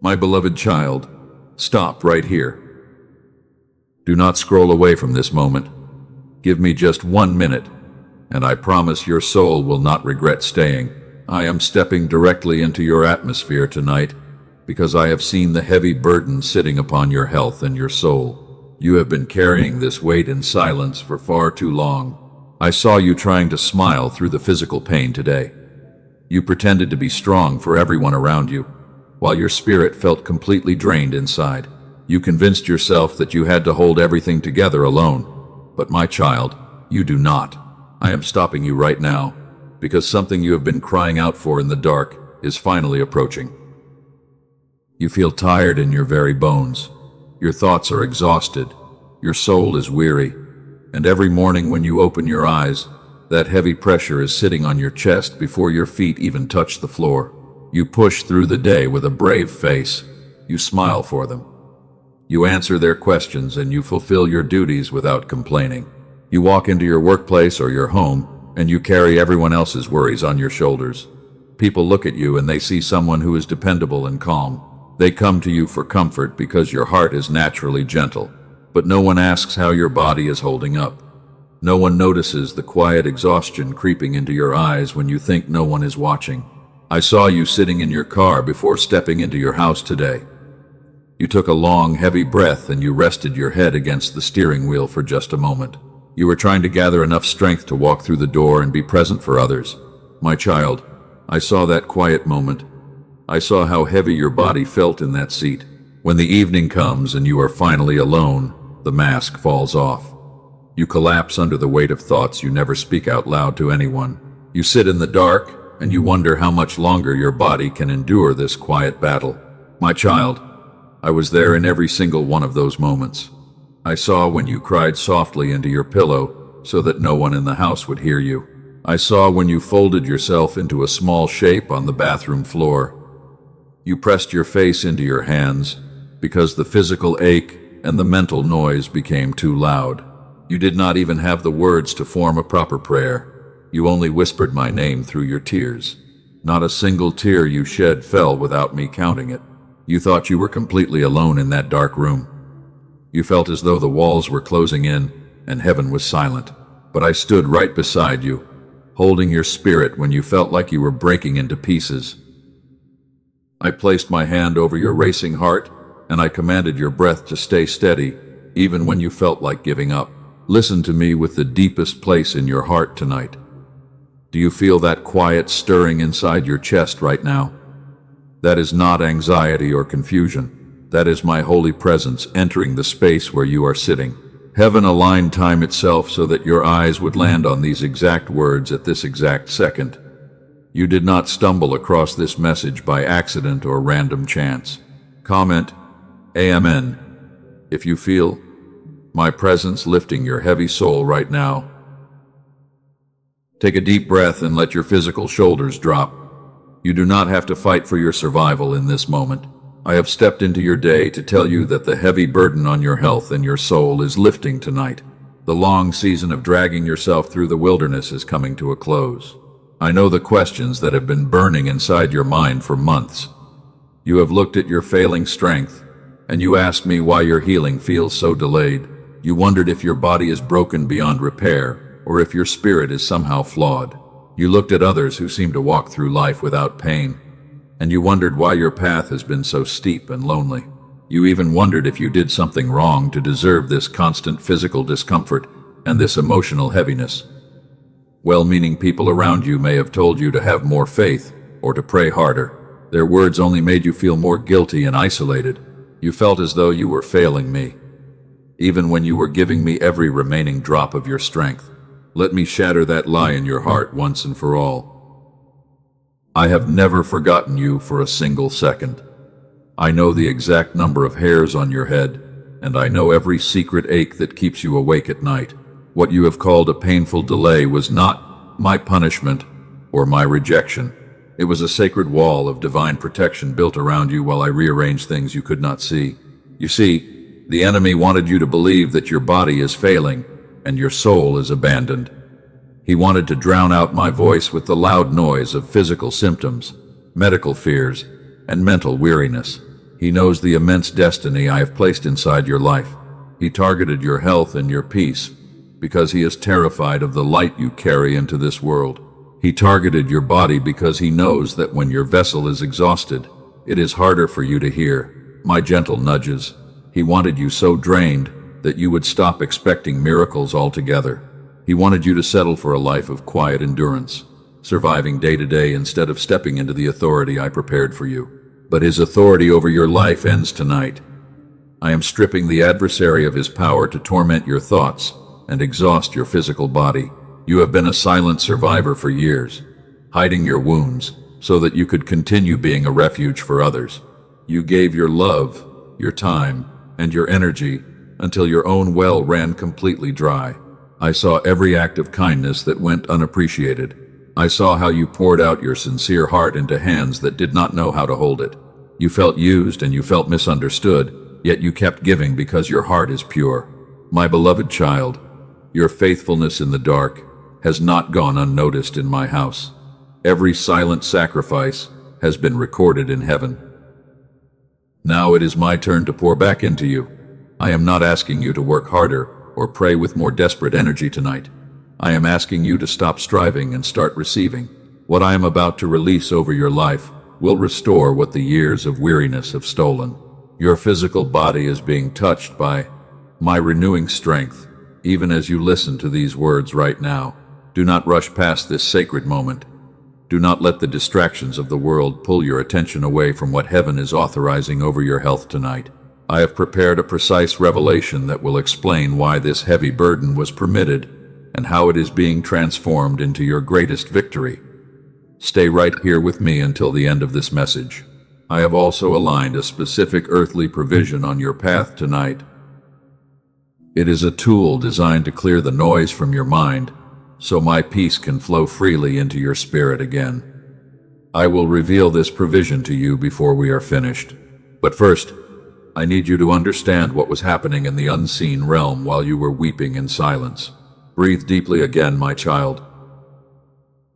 My beloved child, stop right here. Do not scroll away from this moment. Give me just 1 minute, and I promise your soul will not regret staying. I am stepping directly into your atmosphere tonight because I have seen the heavy burden sitting upon your health and your soul. You have been carrying this weight in silence for far too long. I saw you trying to smile through the physical pain today. You pretended to be strong for everyone around you, while your spirit felt completely drained inside. You convinced yourself that you had to hold everything together alone. But my child, you do not. I am stopping you right now, because something you have been crying out for in the dark is finally approaching. You feel tired in your very bones. Your thoughts are exhausted. Your soul is weary. And every morning when you open your eyes, that heavy pressure is sitting on your chest before your feet even touch the floor. You push through the day with a brave face. You smile for them. You answer their questions and you fulfill your duties without complaining. You walk into your workplace or your home and you carry everyone else's worries on your shoulders. People look at you and they see someone who is dependable and calm. They come to you for comfort because your heart is naturally gentle. But no one asks how your body is holding up. No one notices the quiet exhaustion creeping into your eyes when you think no one is watching. I saw you sitting in your car before stepping into your house today. You took a long, heavy breath and you rested your head against the steering wheel for just a moment. You were trying to gather enough strength to walk through the door and be present for others. My child, I saw that quiet moment. I saw how heavy your body felt in that seat. When the evening comes and you are finally alone, the mask falls off. You collapse under the weight of thoughts you never speak out loud to anyone. You sit in the dark and you wonder how much longer your body can endure this quiet battle. My child, I was there in every single one of those moments. I saw when you cried softly into your pillow so that no one in the house would hear you. I saw when you folded yourself into a small shape on the bathroom floor. You pressed your face into your hands because the physical ache and the mental noise became too loud. You did not even have the words to form a proper prayer. You only whispered my name through your tears. Not a single tear you shed fell without me counting it. You thought you were completely alone in that dark room. You felt as though the walls were closing in and heaven was silent. But I stood right beside you, holding your spirit when you felt like you were breaking into pieces. I placed my hand over your racing heart, and I commanded your breath to stay steady, even when you felt like giving up. Listen to me with the deepest place in your heart tonight. Do you feel that quiet stirring inside your chest right now? That is not anxiety or confusion. That is my holy presence entering the space where you are sitting. Heaven aligned time itself so that your eyes would land on these exact words at this exact second. You did not stumble across this message by accident or random chance. Comment, Amen, if you feel my presence lifting your heavy soul right now. Take a deep breath and let your physical shoulders drop. You do not have to fight for your survival in this moment. I have stepped into your day to tell you that the heavy burden on your health and your soul is lifting tonight. The long season of dragging yourself through the wilderness is coming to a close. I know the questions that have been burning inside your mind for months. You have looked at your failing strength, and you asked me why your healing feels so delayed. You wondered if your body is broken beyond repair, or if your spirit is somehow flawed. You looked at others who seem to walk through life without pain, and you wondered why your path has been so steep and lonely. You even wondered if you did something wrong to deserve this constant physical discomfort and this emotional heaviness. Well-meaning people around you may have told you to have more faith or to pray harder. Their words only made you feel more guilty and isolated. You felt as though you were failing me, even when you were giving me every remaining drop of your strength. Let me shatter that lie in your heart once and for all. I have never forgotten you for a single second. I know the exact number of hairs on your head, and I know every secret ache that keeps you awake at night. What you have called a painful delay was not my punishment or my rejection. It was a sacred wall of divine protection built around you while I rearranged things you could not see. You see, the enemy wanted you to believe that your body is failing and your soul is abandoned. He wanted to drown out my voice with the loud noise of physical symptoms, medical fears, and mental weariness. He knows the immense destiny I have placed inside your life. He targeted your health and your peace because he is terrified of the light you carry into this world. He targeted your body because he knows that when your vessel is exhausted, it is harder for you to hear my gentle nudges. He wanted you so drained that you would stop expecting miracles altogether. He wanted you to settle for a life of quiet endurance, surviving day to day instead of stepping into the authority I prepared for you. But his authority over your life ends tonight. I am stripping the adversary of his power to torment your thoughts and exhaust your physical body. You have been a silent survivor for years, hiding your wounds so that you could continue being a refuge for others. You gave your love, your time, and your energy until your own well ran completely dry. I saw every act of kindness that went unappreciated. I saw how you poured out your sincere heart into hands that did not know how to hold it. You felt used and you felt misunderstood, yet you kept giving because your heart is pure. My beloved child, your faithfulness in the dark has not gone unnoticed in my house. Every silent sacrifice has been recorded in heaven. Now it is my turn to pour back into you. I am not asking you to work harder or pray with more desperate energy tonight. I am asking you to stop striving and start receiving. What I am about to release over your life will restore what the years of weariness have stolen. Your physical body is being touched by my renewing strength, even as you listen to these words right now. Do not rush past this sacred moment. Do not let the distractions of the world pull your attention away from what heaven is authorizing over your health tonight. I have prepared a precise revelation that will explain why this heavy burden was permitted and how it is being transformed into your greatest victory. Stay right here with me until the end of this message. I have also aligned a specific earthly provision on your path tonight. It is a tool designed to clear the noise from your mind, so my peace can flow freely into your spirit again. I will reveal this provision to you before we are finished. But first, I need you to understand what was happening in the unseen realm while you were weeping in silence. Breathe deeply again, my child.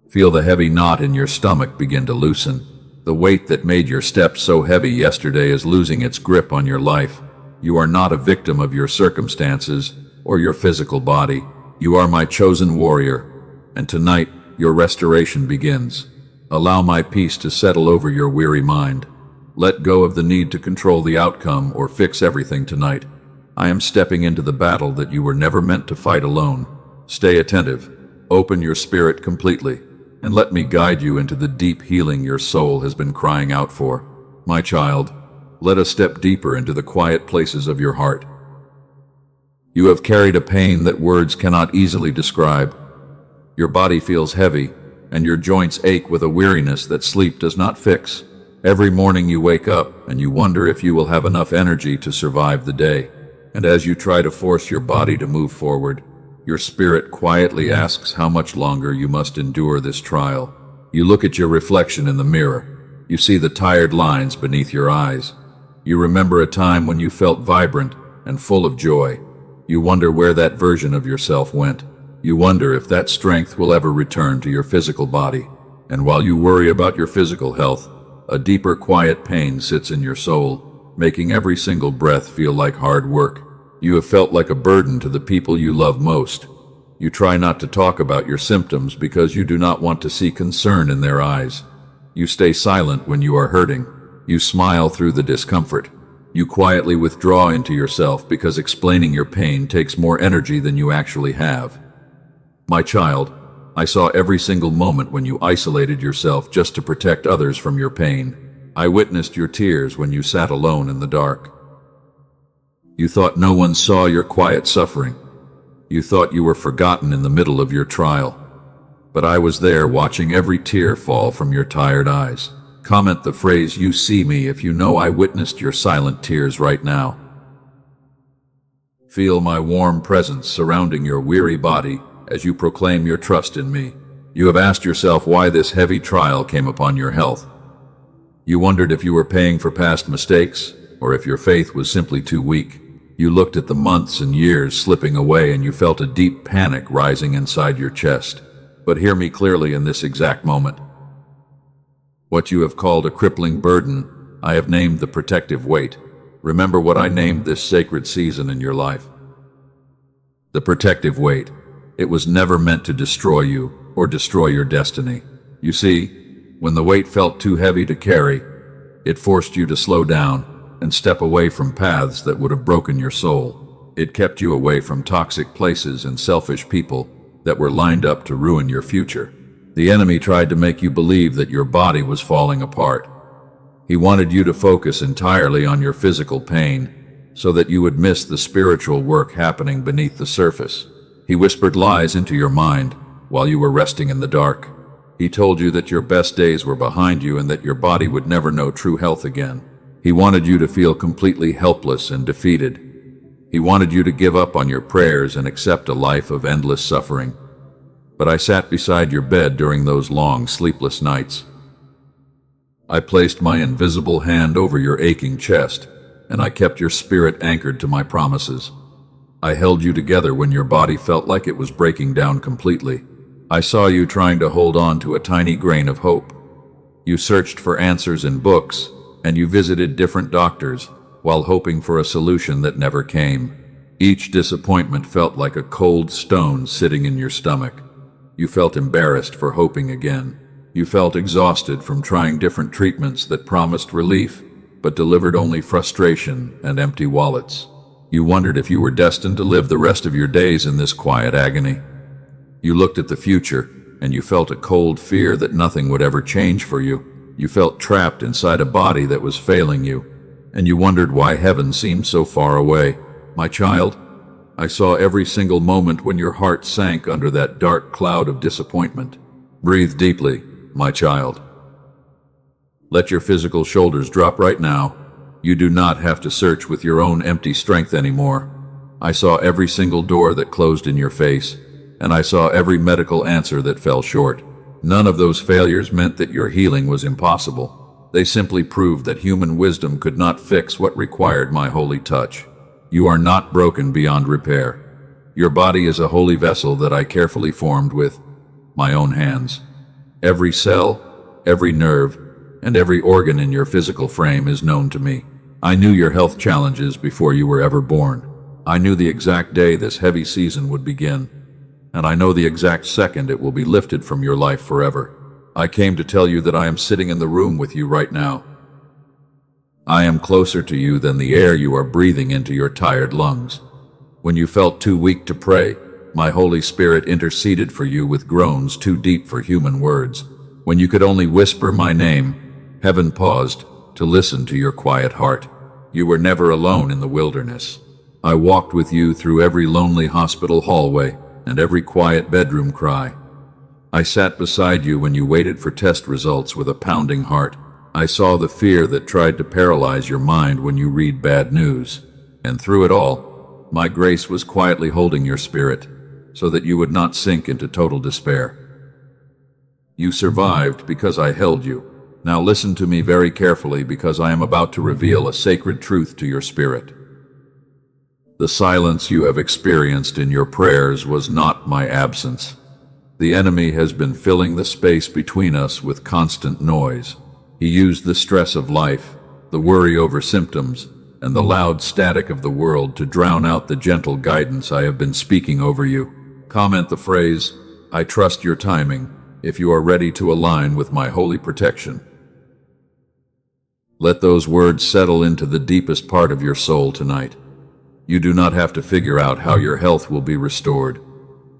Feel the heavy knot in your stomach begin to loosen. The weight that made your steps so heavy yesterday is losing its grip on your life. You are not a victim of your circumstances or your physical body. You are my chosen warrior, and tonight your restoration begins. Allow my peace to settle over your weary mind. Let go of the need to control the outcome or fix everything tonight. I am stepping into the battle that you were never meant to fight alone. Stay attentive, open your spirit completely, and let me guide you into the deep healing your soul has been crying out for. My child, let us step deeper into the quiet places of your heart. You have carried a pain that words cannot easily describe. Your body feels heavy, and your joints ache with a weariness that sleep does not fix. Every morning you wake up, and you wonder if you will have enough energy to survive the day. And as you try to force your body to move forward, your spirit quietly asks how much longer you must endure this trial. You look at your reflection in the mirror. You see the tired lines beneath your eyes. You remember a time when you felt vibrant and full of joy. You wonder where that version of yourself went. You wonder if that strength will ever return to your physical body. And while you worry about your physical health, a deeper quiet pain sits in your soul, making every single breath feel like hard work. You have felt like a burden to the people you love most. You try not to talk about your symptoms because you do not want to see concern in their eyes. You stay silent when you are hurting. You smile through the discomfort. You quietly withdraw into yourself because explaining your pain takes more energy than you actually have. My child, I saw every single moment when you isolated yourself just to protect others from your pain. I witnessed your tears when you sat alone in the dark. You thought no one saw your quiet suffering. You thought you were forgotten in the middle of your trial. But I was there watching every tear fall from your tired eyes. Comment the phrase, "You see me," if you know I witnessed your silent tears right now. Feel my warm presence surrounding your weary body as you proclaim your trust in me. You have asked yourself why this heavy trial came upon your health. You wondered if you were paying for past mistakes, or if your faith was simply too weak. You looked at the months and years slipping away and you felt a deep panic rising inside your chest. But hear me clearly in this exact moment. What you have called a crippling burden I have named the protective weight. Remember what I named this sacred season in your life. The protective weight. It was never meant to destroy you or destroy your destiny. You see, when the weight felt too heavy to carry, it forced you to slow down and step away from paths that would have broken your soul. It kept you away from toxic places and selfish people that were lined up to ruin your future. The enemy tried to make you believe that your body was falling apart. He wanted you to focus entirely on your physical pain so that you would miss the spiritual work happening beneath the surface. He whispered lies into your mind while you were resting in the dark. He told you that your best days were behind you and that your body would never know true health again. He wanted you to feel completely helpless and defeated. He wanted you to give up on your prayers and accept a life of endless suffering. But I sat beside your bed during those long, sleepless nights. I placed my invisible hand over your aching chest, and I kept your spirit anchored to my promises. I held you together when your body felt like it was breaking down completely. I saw you trying to hold on to a tiny grain of hope. You searched for answers in books, and you visited different doctors while hoping for a solution that never came. Each disappointment felt like a cold stone sitting in your stomach. You felt embarrassed for hoping again. You felt exhausted from trying different treatments that promised relief, but delivered only frustration and empty wallets. You wondered if you were destined to live the rest of your days in this quiet agony. You looked at the future, and you felt a cold fear that nothing would ever change for you. You felt trapped inside a body that was failing you, and you wondered why heaven seemed so far away. My child, I saw every single moment when your heart sank under that dark cloud of disappointment. Breathe deeply, my child. Let your physical shoulders drop right now. You do not have to search with your own empty strength anymore. I saw every single door that closed in your face, and I saw every medical answer that fell short. None of those failures meant that your healing was impossible. They simply proved that human wisdom could not fix what required my holy touch. You are not broken beyond repair. Your body is a holy vessel that I carefully formed with my own hands. Every cell, every nerve, and every organ in your physical frame is known to me. I knew your health challenges before you were ever born. I knew the exact day this heavy season would begin, and I know the exact second it will be lifted from your life forever. I came to tell you that I am sitting in the room with you right now. I am closer to you than the air you are breathing into your tired lungs. When you felt too weak to pray, my Holy Spirit interceded for you with groans too deep for human words. When you could only whisper my name, heaven paused to listen to your quiet heart. You were never alone in the wilderness. I walked with you through every lonely hospital hallway and every quiet bedroom cry. I sat beside you when you waited for test results with a pounding heart. I saw the fear that tried to paralyze your mind when you read bad news. And through it all, my grace was quietly holding your spirit, so that you would not sink into total despair. You survived because I held you. Now listen to me very carefully, because I am about to reveal a sacred truth to your spirit. The silence you have experienced in your prayers was not my absence. The enemy has been filling the space between us with constant noise. He used the stress of life, the worry over symptoms, and the loud static of the world to drown out the gentle guidance I have been speaking over you. Comment the phrase, "I trust your timing," if you are ready to align with my holy protection. Let those words settle into the deepest part of your soul tonight. You do not have to figure out how your health will be restored.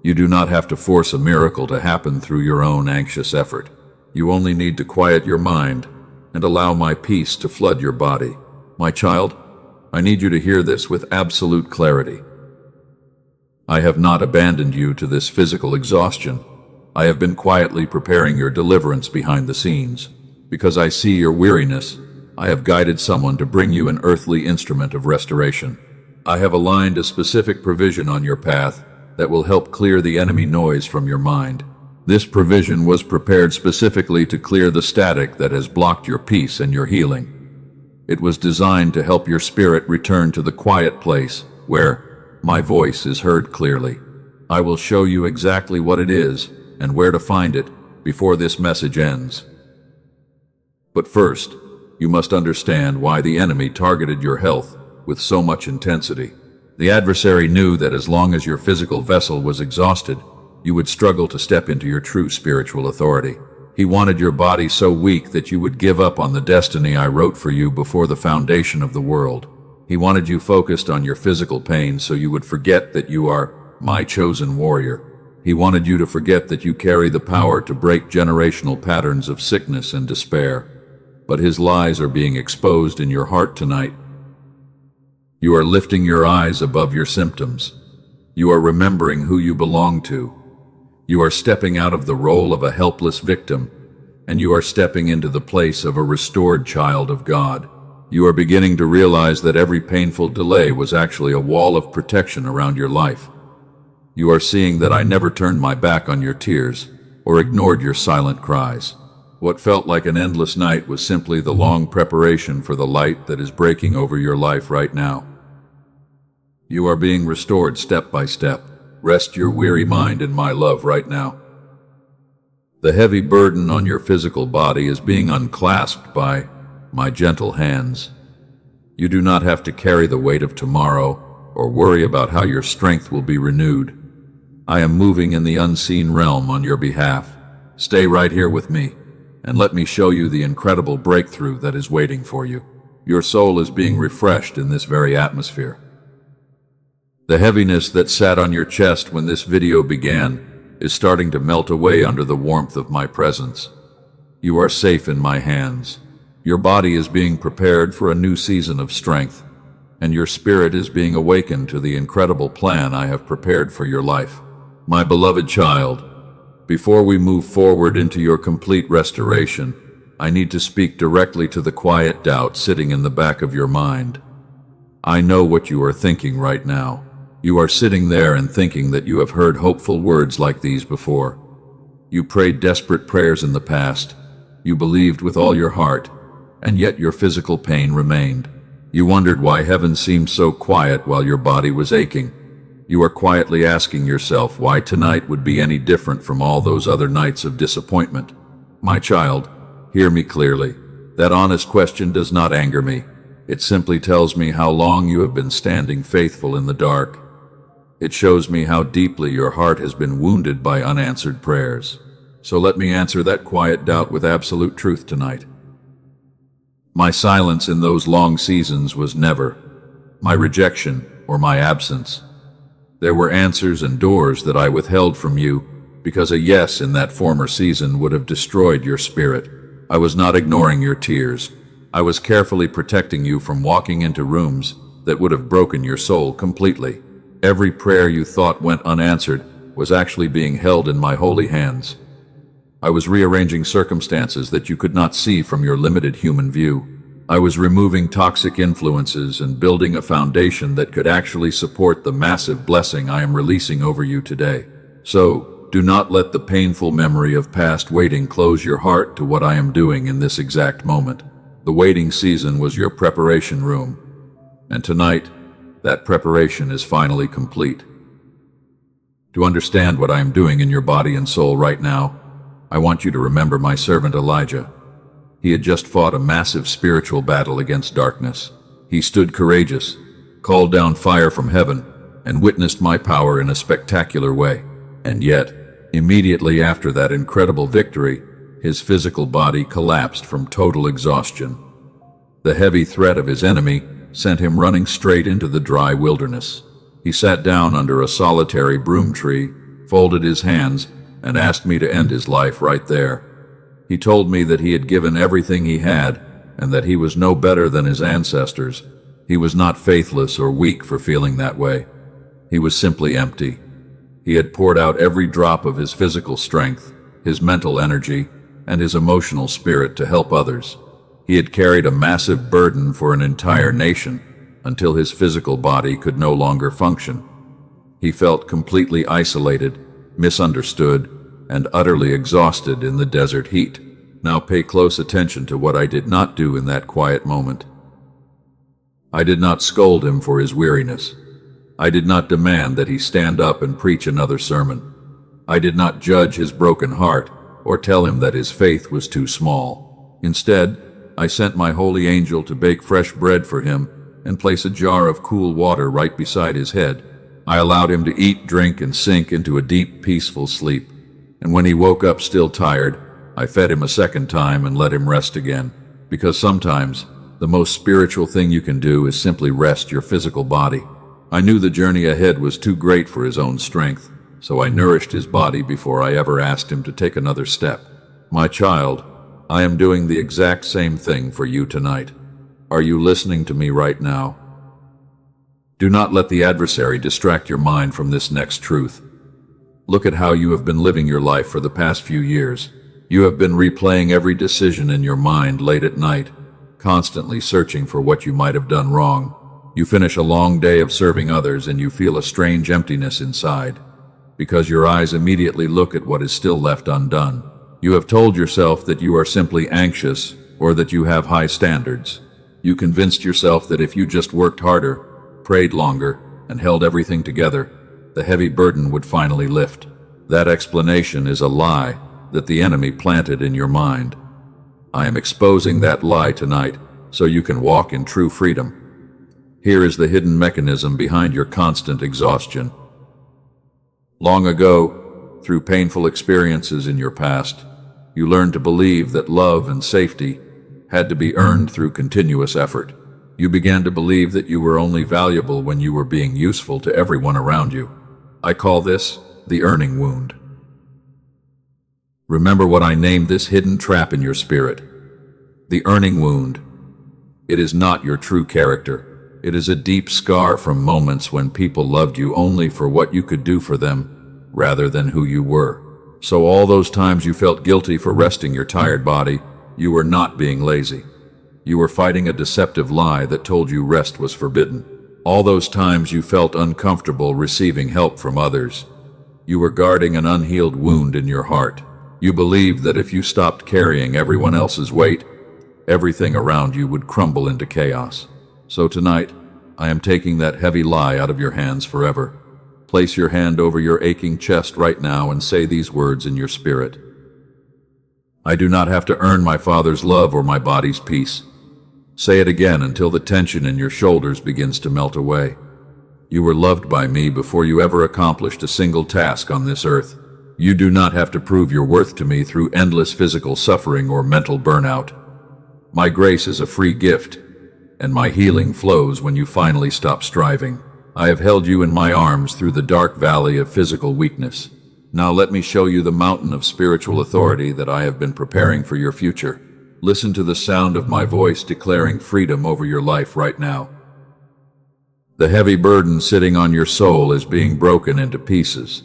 You do not have to force a miracle to happen through your own anxious effort. You only need to quiet your mind and allow my peace to flood your body. My child, I need you to hear this with absolute clarity. I have not abandoned you to this physical exhaustion. I have been quietly preparing your deliverance behind the scenes. Because I see your weariness, I have guided someone to bring you an earthly instrument of restoration. I have aligned a specific provision on your path that will help clear the enemy noise from your mind. This provision was prepared specifically to clear the static that has blocked your peace and your healing. It was designed to help your spirit return to the quiet place where my voice is heard clearly. I will show you exactly what it is and where to find it before this message ends. But first, you must understand why the enemy targeted your health with so much intensity. The adversary knew that as long as your physical vessel was exhausted, you would struggle to step into your true spiritual authority. He wanted your body so weak that you would give up on the destiny I wrote for you before the foundation of the world. He wanted you focused on your physical pain so you would forget that you are my chosen warrior. He wanted you to forget that you carry the power to break generational patterns of sickness and despair. But his lies are being exposed in your heart tonight. You are lifting your eyes above your symptoms. You are remembering who you belong to. You are stepping out of the role of a helpless victim, and you are stepping into the place of a restored child of God. You are beginning to realize that every painful delay was actually a wall of protection around your life. You are seeing that I never turned my back on your tears or ignored your silent cries. What felt like an endless night was simply the long preparation for the light that is breaking over your life right now. You are being restored step by step. Rest your weary mind in my love right now. The heavy burden on your physical body is being unclasped by my gentle hands. You do not have to carry the weight of tomorrow or worry about how your strength will be renewed. I am moving in the unseen realm on your behalf. Stay right here with me, and let me show you the incredible breakthrough that is waiting for you. Your soul is being refreshed in this very atmosphere. The heaviness that sat on your chest when this video began is starting to melt away under the warmth of my presence. You are safe in my hands. Your body is being prepared for a new season of strength, and your spirit is being awakened to the incredible plan I have prepared for your life. My beloved child, before we move forward into your complete restoration, I need to speak directly to the quiet doubt sitting in the back of your mind. I know what you are thinking right now. You are sitting there and thinking that you have heard hopeful words like these before. You prayed desperate prayers in the past. You believed with all your heart, and yet your physical pain remained. You wondered why heaven seemed so quiet while your body was aching. You are quietly asking yourself why tonight would be any different from all those other nights of disappointment. My child, hear me clearly. That honest question does not anger me. It simply tells me how long you have been standing faithful in the dark. It shows me how deeply your heart has been wounded by unanswered prayers. So let me answer that quiet doubt with absolute truth tonight. My silence in those long seasons was never my rejection or my absence. There were answers and doors that I withheld from you because a yes in that former season would have destroyed your spirit. I was not ignoring your tears. I was carefully protecting you from walking into rooms that would have broken your soul completely. Every prayer you thought went unanswered was actually being held in my holy hands. I was rearranging circumstances that you could not see from your limited human view. I was removing toxic influences and building a foundation that could actually support the massive blessing I am releasing over you today. So, do not let the painful memory of past waiting close your heart to what I am doing in this exact moment. The waiting season was your preparation room, and tonight, that preparation is finally complete. To understand what I am doing in your body and soul right now, I want you to remember my servant Elijah. He had just fought a massive spiritual battle against darkness. He stood courageous, called down fire from heaven, and witnessed my power in a spectacular way. And yet, immediately after that incredible victory, his physical body collapsed from total exhaustion. The heavy threat of his enemy sent him running straight into the dry wilderness. He sat down under a solitary broom tree, folded his hands, and asked me to end his life right there. He told me that he had given everything he had, and that he was no better than his ancestors. He was not faithless or weak for feeling that way. He was simply empty. He had poured out every drop of his physical strength, his mental energy, and his emotional spirit to help others. He had carried a massive burden for an entire nation until his physical body could no longer function. He felt completely isolated, misunderstood, and utterly exhausted in the desert heat. Now pay close attention to what I did not do in that quiet moment. I did not scold him for his weariness. I did not demand that he stand up and preach another sermon. I did not judge his broken heart or tell him that his faith was too small. Instead, I sent my holy angel to bake fresh bread for him and place a jar of cool water right beside his head. I allowed him to eat, drink, and sink into a deep, peaceful sleep. And when he woke up still tired, I fed him a second time and let him rest again. Because sometimes, the most spiritual thing you can do is simply rest your physical body. I knew the journey ahead was too great for his own strength, so I nourished his body before I ever asked him to take another step. My child, I am doing the exact same thing for you tonight. Are you listening to me right now? Do not let the adversary distract your mind from this next truth. Look at how you have been living your life for the past few years. You have been replaying every decision in your mind late at night, constantly searching for what you might have done wrong. You finish a long day of serving others and you feel a strange emptiness inside, because your eyes immediately look at what is still left undone. You have told yourself that you are simply anxious or that you have high standards. You convinced yourself that if you just worked harder, prayed longer, and held everything together, the heavy burden would finally lift. That explanation is a lie that the enemy planted in your mind. I am exposing that lie tonight so you can walk in true freedom. Here is the hidden mechanism behind your constant exhaustion. Long ago, through painful experiences in your past, you learned to believe that love and safety had to be earned through continuous effort. You began to believe that you were only valuable when you were being useful to everyone around you. I call this the earning wound. Remember what I named this hidden trap in your spirit. The earning wound. It is not your true character. It is a deep scar from moments when people loved you only for what you could do for them, rather than who you were. So all those times you felt guilty for resting your tired body, you were not being lazy. You were fighting a deceptive lie that told you rest was forbidden. All those times you felt uncomfortable receiving help from others, you were guarding an unhealed wound in your heart. You believed that if you stopped carrying everyone else's weight, everything around you would crumble into chaos. So tonight, I am taking that heavy lie out of your hands forever. Place your hand over your aching chest right now and say these words in your spirit. I do not have to earn my Father's love or my body's peace. Say it again until the tension in your shoulders begins to melt away. You were loved by me before you ever accomplished a single task on this earth. You do not have to prove your worth to me through endless physical suffering or mental burnout. My grace is a free gift, and my healing flows when you finally stop striving. I have held you in my arms through the dark valley of physical weakness. Now let me show you the mountain of spiritual authority that I have been preparing for your future. Listen to the sound of my voice declaring freedom over your life right now. The heavy burden sitting on your soul is being broken into pieces.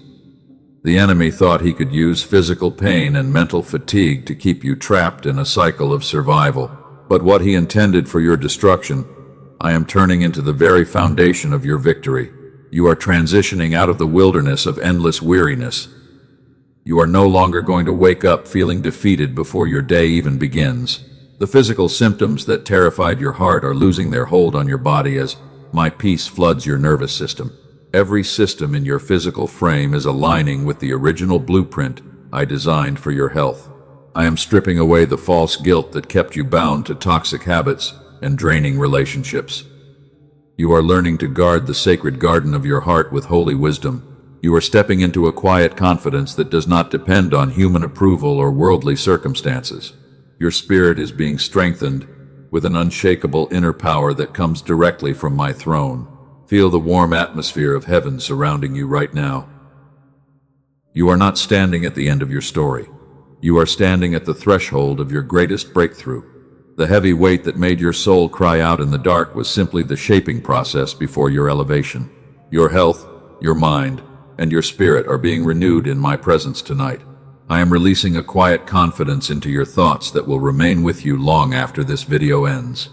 The enemy thought he could use physical pain and mental fatigue to keep you trapped in a cycle of survival. But what he intended for your destruction, I am turning into the very foundation of your victory. You are transitioning out of the wilderness of endless weariness. You are no longer going to wake up feeling defeated before your day even begins. The physical symptoms that terrified your heart are losing their hold on your body as my peace floods your nervous system. Every system in your physical frame is aligning with the original blueprint I designed for your health. I am stripping away the false guilt that kept you bound to toxic habits and draining relationships. You are learning to guard the sacred garden of your heart with holy wisdom. You are stepping into a quiet confidence that does not depend on human approval or worldly circumstances. Your spirit is being strengthened with an unshakable inner power that comes directly from my throne. Feel the warm atmosphere of heaven surrounding you right now. You are not standing at the end of your story. You are standing at the threshold of your greatest breakthrough. The heavy weight that made your soul cry out in the dark was simply the shaping process before your elevation. Your health, your mind, and your spirit are being renewed in my presence tonight. I am releasing a quiet confidence into your thoughts that will remain with you long after this video ends.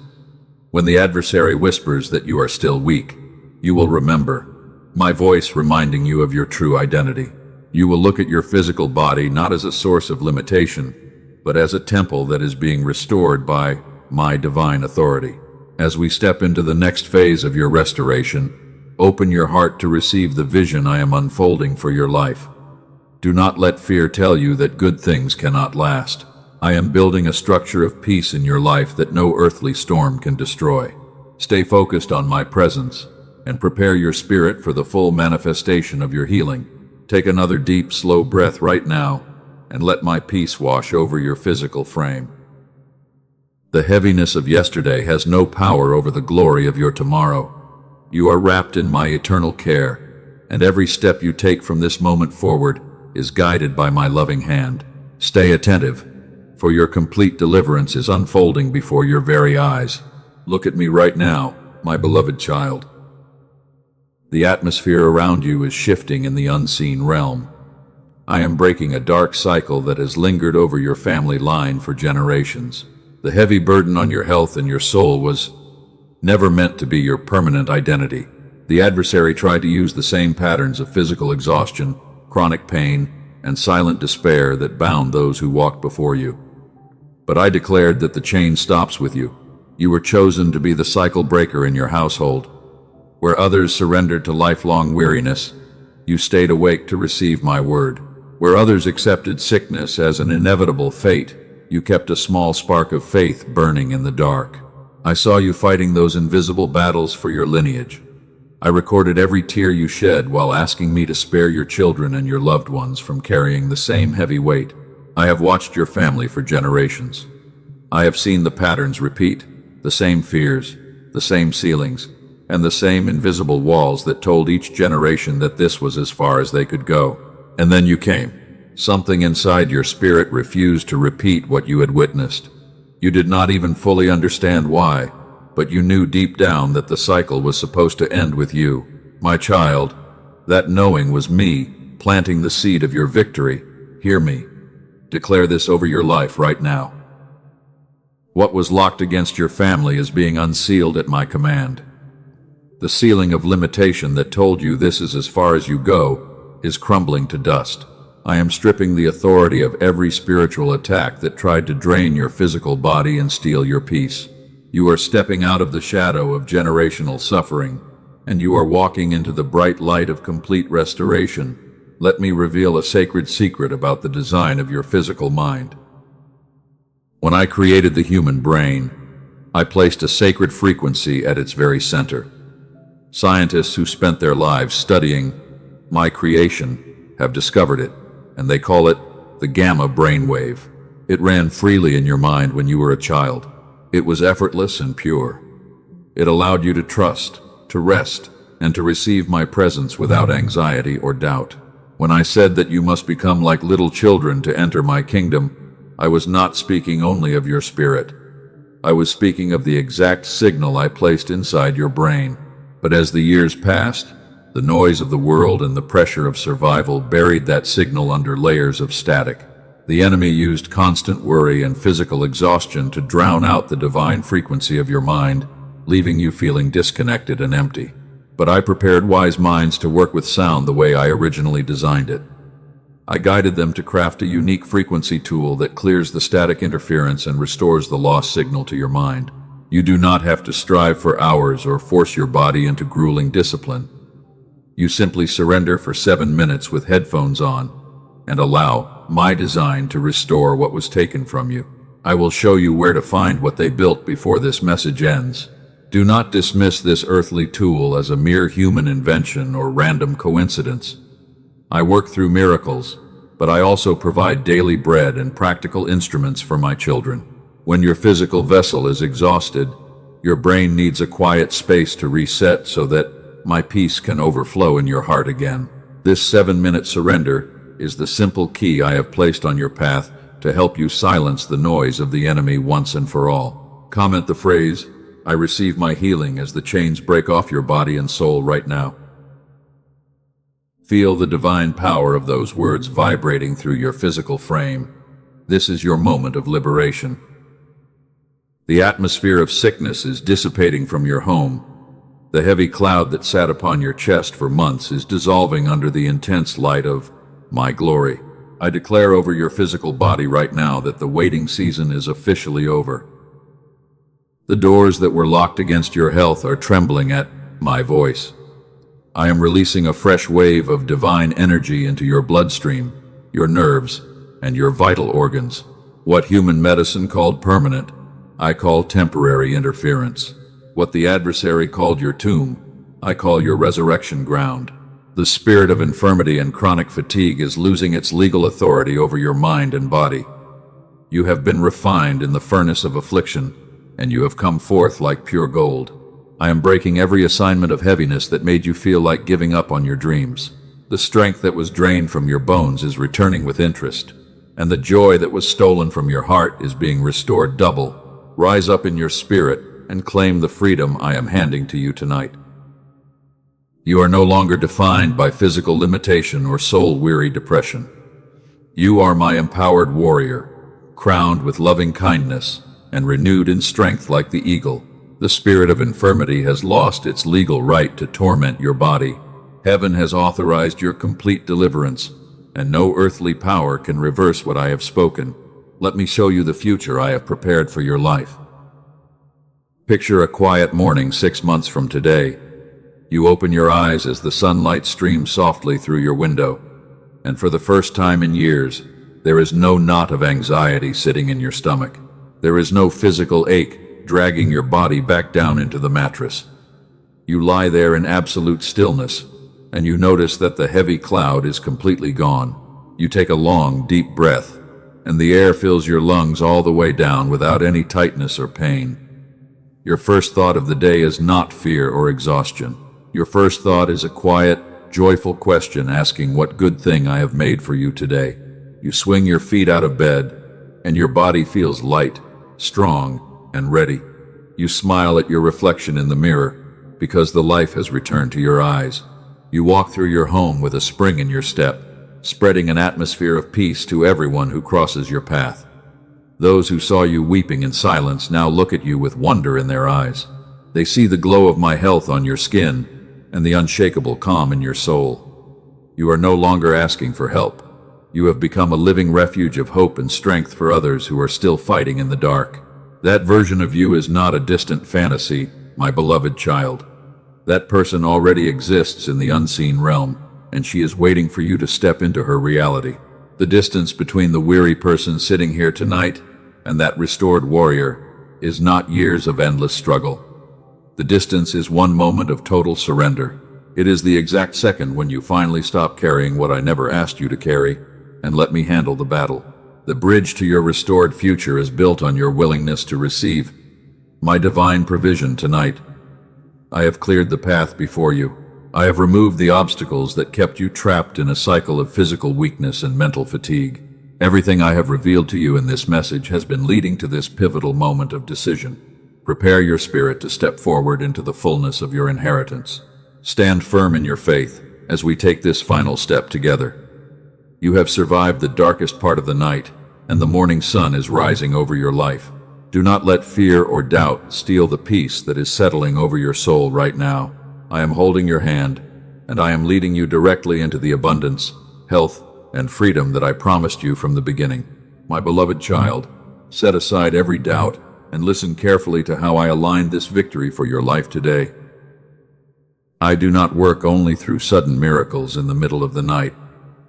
When the adversary whispers that you are still weak, you will remember my voice reminding you of your true identity. You will look at your physical body not as a source of limitation, but as a temple that is being restored by my divine authority. As we step into the next phase of your restoration, open your heart to receive the vision I am unfolding for your life. Do not let fear tell you that good things cannot last. I am building a structure of peace in your life that no earthly storm can destroy. Stay focused on my presence and prepare your spirit for the full manifestation of your healing. Take another deep, slow breath right now and let my peace wash over your physical frame. The heaviness of yesterday has no power over the glory of your tomorrow. You are wrapped in my eternal care, and every step you take from this moment forward is guided by my loving hand. Stay attentive, for your complete deliverance is unfolding before your very eyes. Look at me right now, my beloved child. The atmosphere around you is shifting in the unseen realm. I am breaking a dark cycle that has lingered over your family line for generations. The heavy burden on your health and your soul was never meant to be your permanent identity. The adversary tried to use the same patterns of physical exhaustion, chronic pain, and silent despair that bound those who walked before you. But I declared that the chain stops with you. You were chosen to be the cycle breaker in your household. Where others surrendered to lifelong weariness, you stayed awake to receive my word. Where others accepted sickness as an inevitable fate, you kept a small spark of faith burning in the dark. I saw you fighting those invisible battles for your lineage. I recorded every tear you shed while asking me to spare your children and your loved ones from carrying the same heavy weight. I have watched your family for generations. I have seen the patterns repeat, the same fears, the same ceilings, and the same invisible walls that told each generation that this was as far as they could go. And then you came. Something inside your spirit refused to repeat what you had witnessed. You did not even fully understand why, but you knew deep down that the cycle was supposed to end with you. My child, that knowing was me, planting the seed of your victory. Hear me. Declare this over your life right now. What was locked against your family is being unsealed at my command. The ceiling of limitation that told you this is as far as you go is crumbling to dust. I am stripping the authority of every spiritual attack that tried to drain your physical body and steal your peace. You are stepping out of the shadow of generational suffering, and you are walking into the bright light of complete restoration. Let me reveal a sacred secret about the design of your physical mind. When I created the human brain, I placed a sacred frequency at its very center. Scientists who spent their lives studying my creation have discovered it, and they call it the gamma brainwave. It ran freely in your mind when you were a child. It was effortless and pure. It allowed you to trust, to rest, and to receive my presence without anxiety or doubt. When I said that you must become like little children to enter my kingdom, I was not speaking only of your spirit. I was speaking of the exact signal I placed inside your brain. But as the years passed, the noise of the world and the pressure of survival buried that signal under layers of static. The enemy used constant worry and physical exhaustion to drown out the divine frequency of your mind, leaving you feeling disconnected and empty. But I prepared wise minds to work with sound the way I originally designed it. I guided them to craft a unique frequency tool that clears the static interference and restores the lost signal to your mind. You do not have to strive for hours or force your body into grueling discipline. You simply surrender for 7 minutes with headphones on and allow my design to restore what was taken from you. I will show you where to find what they built before this message ends. Do not dismiss this earthly tool as a mere human invention or random coincidence. I work through miracles, but I also provide daily bread and practical instruments for my children. When your physical vessel is exhausted, your brain needs a quiet space to reset so that my peace can overflow in your heart again. This 7-minute surrender is the simple key I have placed on your path to help you silence the noise of the enemy once and for all. Comment the phrase, "I receive my healing," as the chains break off your body and soul right now. Feel the divine power of those words vibrating through your physical frame. This is your moment of liberation. The atmosphere of sickness is dissipating from your home. The heavy cloud that sat upon your chest for months is dissolving under the intense light of my glory. I declare over your physical body right now that the waiting season is officially over. The doors that were locked against your health are trembling at my voice. I am releasing a fresh wave of divine energy into your bloodstream, your nerves, and your vital organs. What human medicine called permanent, I call temporary interference. What the adversary called your tomb, I call your resurrection ground. The spirit of infirmity and chronic fatigue is losing its legal authority over your mind and body. You have been refined in the furnace of affliction, and you have come forth like pure gold. I am breaking every assignment of heaviness that made you feel like giving up on your dreams. The strength that was drained from your bones is returning with interest, and the joy that was stolen from your heart is being restored double. Rise up in your spirit and claim the freedom I am handing to you tonight. You are no longer defined by physical limitation or soul-weary depression. You are my empowered warrior, crowned with loving kindness and renewed in strength like the eagle. The spirit of infirmity has lost its legal right to torment your body. Heaven has authorized your complete deliverance, and no earthly power can reverse what I have spoken. Let me show you the future I have prepared for your life. Picture a quiet morning 6 months from today. You open your eyes as the sunlight streams softly through your window, and for the first time in years, there is no knot of anxiety sitting in your stomach. There is no physical ache dragging your body back down into the mattress. You lie there in absolute stillness, and you notice that the heavy cloud is completely gone. You take a long, deep breath, and the air fills your lungs all the way down without any tightness or pain. Your first thought of the day is not fear or exhaustion. Your first thought is a quiet, joyful question asking what good thing I have made for you today. You swing your feet out of bed, and your body feels light, strong, and ready. You smile at your reflection in the mirror, because the life has returned to your eyes. You walk through your home with a spring in your step, spreading an atmosphere of peace to everyone who crosses your path. Those who saw you weeping in silence now look at you with wonder in their eyes. They see the glow of my health on your skin and the unshakable calm in your soul. You are no longer asking for help. You have become a living refuge of hope and strength for others who are still fighting in the dark. That version of you is not a distant fantasy, my beloved child. That person already exists in the unseen realm, and she is waiting for you to step into her reality. The distance between the weary person sitting here tonight and that restored warrior is not years of endless struggle. The distance is one moment of total surrender. It is the exact second when you finally stop carrying what I never asked you to carry and let me handle the battle. The bridge to your restored future is built on your willingness to receive my divine provision tonight. I have cleared the path before you. I have removed the obstacles that kept you trapped in a cycle of physical weakness and mental fatigue. Everything I have revealed to you in this message has been leading to this pivotal moment of decision. Prepare your spirit to step forward into the fullness of your inheritance. Stand firm in your faith as we take this final step together. You have survived the darkest part of the night, and the morning sun is rising over your life. Do not let fear or doubt steal the peace that is settling over your soul right now. I am holding your hand, and I am leading you directly into the abundance, health, and freedom that I promised you from the beginning. My beloved child, set aside every doubt and listen carefully to how I aligned this victory for your life today. I do not work only through sudden miracles in the middle of the night.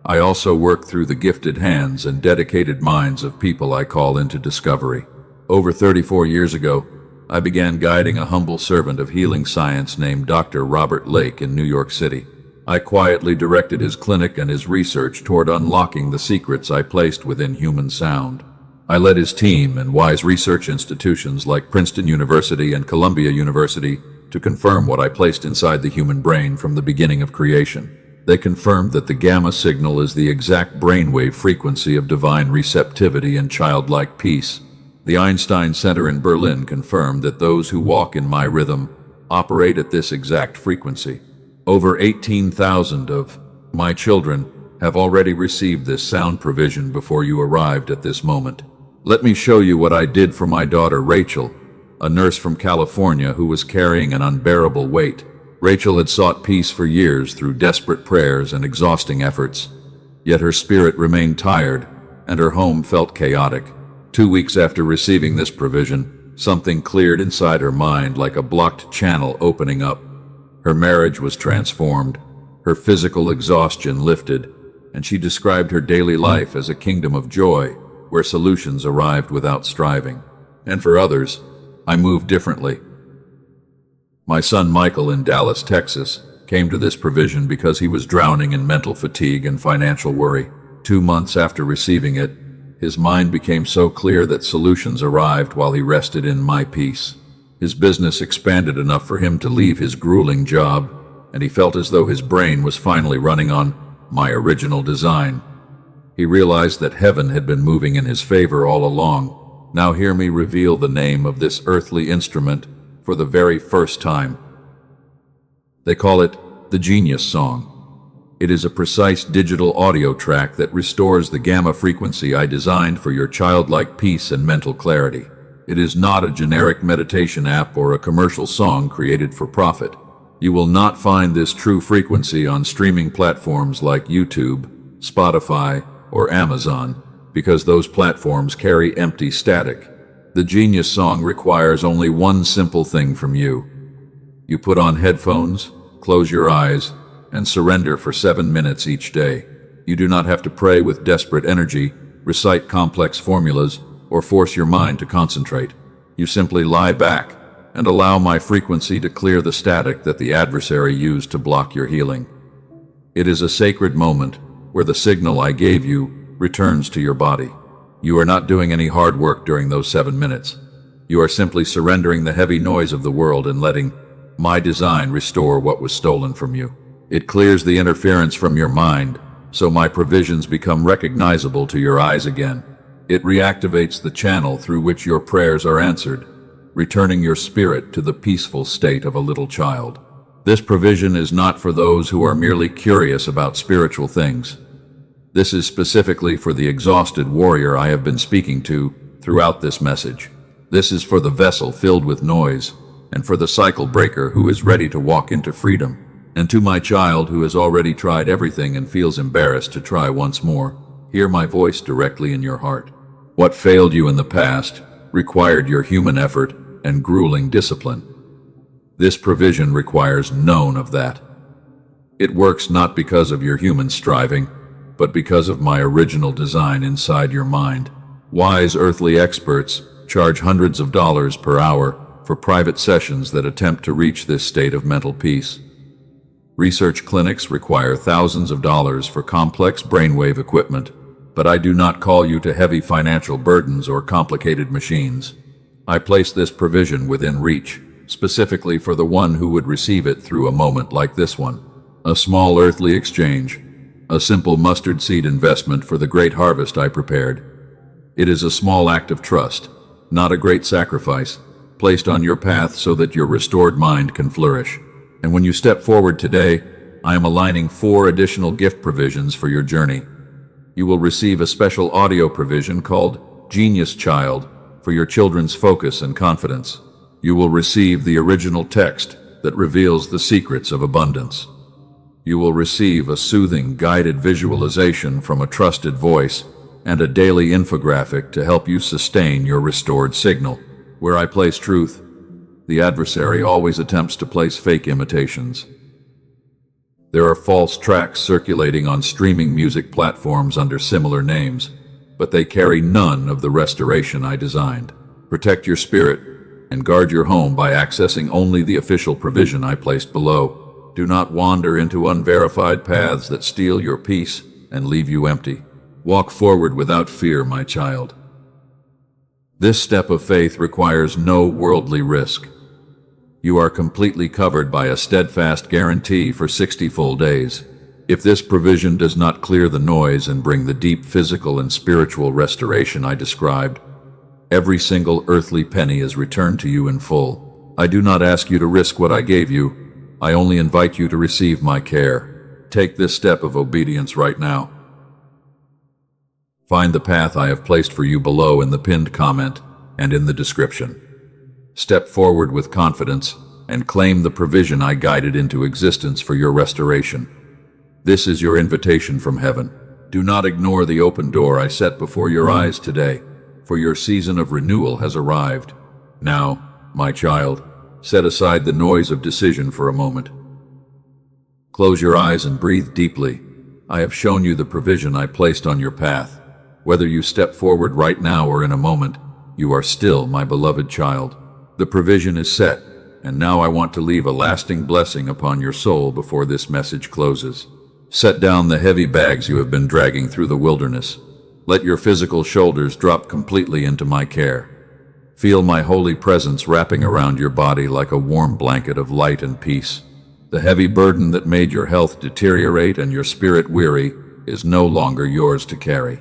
I also work through the gifted hands and dedicated minds of people I call into discovery. Over 34 years ago, I began guiding a humble servant of healing science named Dr. Robert Lake in New York City. I quietly directed his clinic and his research toward unlocking the secrets I placed within human sound. I led his team and wise research institutions like Princeton University and Columbia University to confirm what I placed inside the human brain from the beginning of creation. They confirmed that the gamma signal is the exact brainwave frequency of divine receptivity and childlike peace. The Einstein Center in Berlin confirmed that those who walk in my rhythm operate at this exact frequency. Over 18,000 of my children have already received this sound provision before you arrived at this moment. Let me show you what I did for my daughter Rachel, a nurse from California who was carrying an unbearable weight. Rachel had sought peace for years through desperate prayers and exhausting efforts, yet her spirit remained tired and her home felt chaotic. 2 weeks after receiving this provision, something cleared inside her mind like a blocked channel opening up. Her marriage was transformed, her physical exhaustion lifted, and she described her daily life as a kingdom of joy, where solutions arrived without striving. And for others, I moved differently. My son Michael in Dallas, Texas, came to this provision because he was drowning in mental fatigue and financial worry. 2 months after receiving it, his mind became so clear that solutions arrived while he rested in my peace. His business expanded enough for him to leave his grueling job, and he felt as though his brain was finally running on my original design. He realized that heaven had been moving in his favor all along. Now hear me reveal the name of this earthly instrument for the very first time. They call it the Genius Song. It is a precise digital audio track that restores the gamma frequency I designed for your childlike peace and mental clarity. It is not a generic meditation app or a commercial song created for profit. You will not find this true frequency on streaming platforms like YouTube, Spotify, or Amazon, because those platforms carry empty static. The Genius Song requires only one simple thing from you. You put on headphones, close your eyes, and surrender for 7 minutes each day. You do not have to pray with desperate energy, recite complex formulas, or force your mind to concentrate. You simply lie back and allow my frequency to clear the static that the adversary used to block your healing. It is a sacred moment where the signal I gave you returns to your body. You are not doing any hard work during those 7 minutes. You are simply surrendering the heavy noise of the world and letting my design restore what was stolen from you. It clears the interference from your mind, so my provisions become recognizable to your eyes again. It reactivates the channel through which your prayers are answered, returning your spirit to the peaceful state of a little child. This provision is not for those who are merely curious about spiritual things. This is specifically for the exhausted warrior I have been speaking to throughout this message. This is for the vessel filled with noise, and for the cycle breaker who is ready to walk into freedom. And to my child who has already tried everything and feels embarrassed to try once more, hear my voice directly in your heart. What failed you in the past required your human effort and grueling discipline. This provision requires none of that. It works not because of your human striving, but because of my original design inside your mind. Wise earthly experts charge hundreds of dollars per hour for private sessions that attempt to reach this state of mental peace. Research clinics require thousands of dollars for complex brainwave equipment, but I do not call you to heavy financial burdens or complicated machines. I place this provision within reach, specifically for the one who would receive it through a moment like this one. A small earthly exchange, a simple mustard seed investment for the great harvest I prepared. It is a small act of trust, not a great sacrifice, placed on your path so that your restored mind can flourish. And when you step forward today, I am aligning 4 additional gift provisions for your journey. You will receive a special audio provision called Genius Child for your children's focus and confidence. You will receive the original text that reveals the secrets of abundance. You will receive a soothing, guided visualization from a trusted voice and a daily infographic to help you sustain your restored signal. Where I place truth, the adversary always attempts to place fake imitations. There are false tracks circulating on streaming music platforms under similar names, but they carry none of the restoration I designed. Protect your spirit and guard your home by accessing only the official provision I placed below. Do not wander into unverified paths that steal your peace and leave you empty. Walk forward without fear, my child. This step of faith requires no worldly risk. You are completely covered by a steadfast guarantee for 60 full days. If this provision does not clear the noise and bring the deep physical and spiritual restoration I described, every single earthly penny is returned to you in full. I do not ask you to risk what I gave you. I only invite you to receive my care. Take this step of obedience right now. Find the path I have placed for you below in the pinned comment and in the description. Step forward with confidence and claim the provision I guided into existence for your restoration. This is your invitation from heaven. Do not ignore the open door I set before your eyes today, for your season of renewal has arrived. Now, my child, set aside the noise of decision for a moment. Close your eyes and breathe deeply. I have shown you the provision I placed on your path. Whether you step forward right now or in a moment, you are still my beloved child. The provision is set, and now I want to leave a lasting blessing upon your soul before this message closes. Set down the heavy bags you have been dragging through the wilderness. Let your physical shoulders drop completely into my care. Feel my holy presence wrapping around your body like a warm blanket of light and peace. The heavy burden that made your health deteriorate and your spirit weary is no longer yours to carry.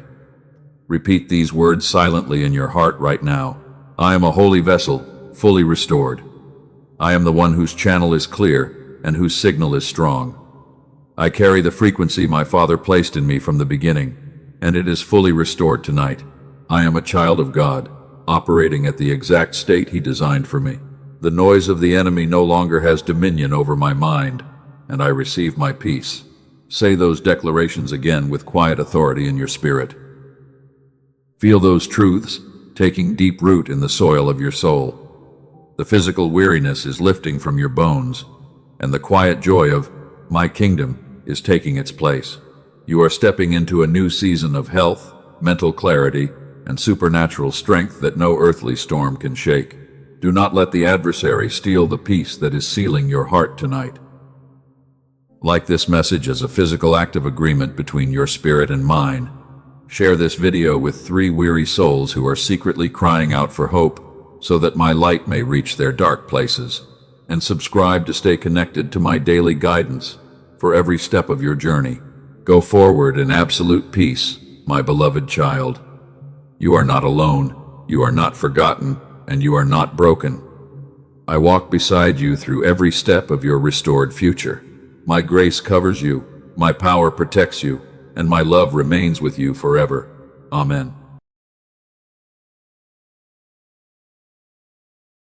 Repeat these words silently in your heart right now. I am a holy vessel, fully restored. I am the one whose channel is clear and whose signal is strong. I carry the frequency my Father placed in me from the beginning, and it is fully restored tonight. I am a child of God, operating at the exact state He designed for me. The noise of the enemy no longer has dominion over my mind, and I receive my peace. Say those declarations again with quiet authority in your spirit. Feel those truths taking deep root in the soil of your soul. The physical weariness is lifting from your bones, and the quiet joy of my kingdom is taking its place. You are stepping into a new season of health, mental clarity, and supernatural strength that no earthly storm can shake. Do not let the adversary steal the peace that is sealing your heart tonight. Like this message as a physical act of agreement between your spirit and mine. Share this video with 3 weary souls who are secretly crying out for hope so that my light may reach their dark places. And subscribe to stay connected to my daily guidance for every step of your journey. Go forward in absolute peace, my beloved child. You are not alone, you are not forgotten, and you are not broken. I walk beside you through every step of your restored future. My grace covers you, my power protects you, and my love remains with you forever. Amen.